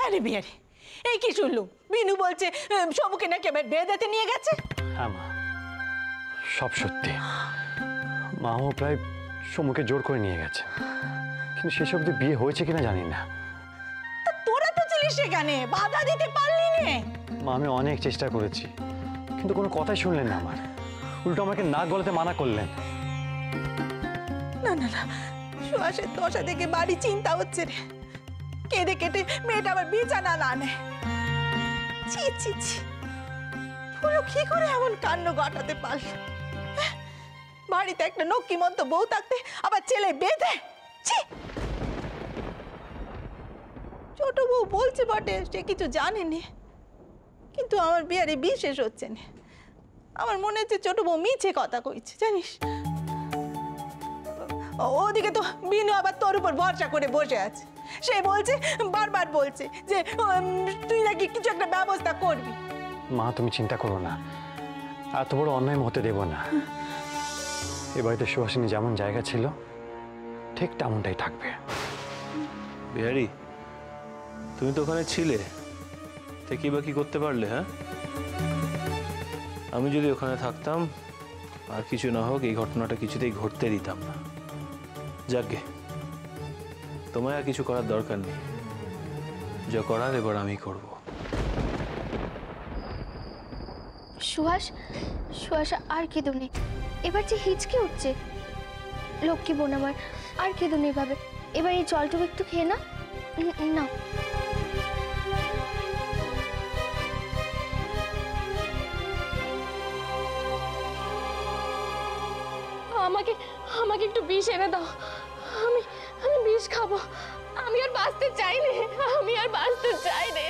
আরে বিহারি, এই কি শুনলুম? বিনু বলছে সমুকে নাকি আবার বিয়ে দিতে নিয়ে গেছে। হ্যাঁ মা, সব সত্যি। মাও প্রায় সমুকে জোর করে নিয়ে গেছে, কিন্তু শেষ অবধি বিয়ে হয়েছে কিনা জানি না। তা তোরা তো ছিলিস সেখানে, বাধা দিতে পারলি নে? মা, আমি অনেক চেষ্টা করেছি, কিন্তু কোনো কথাই শুনলেন না আমার। উল্টো আমাকে নাক গলাতে মানা করলেন। না না না, সুহাসের দশা দেখে বাড়ি চিন্তা হচ্ছে রে। কেঁদে কেটে মেয়েটা আবার বিছানা না নেয়। ছি ছি ছি, ফুলো কি করে এমন কাণ্ড ঘটাতে পারল? বাড়িতে একটা নক্কিমন্ত বউ থাকতে আবার ছেলে বেঁধে। ছি! ছোট বউ বলছে বটে সে কিছু জানেনি, কিন্তু আমার বিয়ারে বিশেষ হচ্ছে না। আমার মনে হচ্ছে ছোট বউ মিছে কথা কইছে, জানিস? ওদিকে তো বিনু আবার তোর উপর ভরসা করে বসে আছে। সে বলছে, বারবার বলছে যে তুই নাকি কিছু একটা ব্যবস্থা করবি। মা, তুমি চিন্তা করো না, এত বড় অন্যায় হতে দেব না। এ বাড়িতে সুহাসিনী যেমন জায়গা ছিল ঠিক তেমনটাই থাকবে। বিহারি, তুমি তো ওখানে ছিলে, তা কি বা কি করতে পারলে? হ্যাঁ, আমি যদি ওখানে থাকতাম, আর কিছু না হোক এই ঘটনাটা কিছুতেই ঘটতে দিতাম না। যাকগে, তোমায় আর কিছু করার দরকার নেই। যা করার এবার আমি করব। সুহাস, সুহাস আর কেঁদো নে, এবার যে হিচকে উঠছে। লক্ষ্মী বোন আমার, আর কেঁদো নে এভাবে। এবার এই জলটুকু একটু খেয়ে না। না, আমাকে আমাকে একটু বিষ এনে দাও। আমি আমি বিষ খাবো। আমি আর বাঁচতে চাই রে, আমি আর বাঁচতে চাই রে।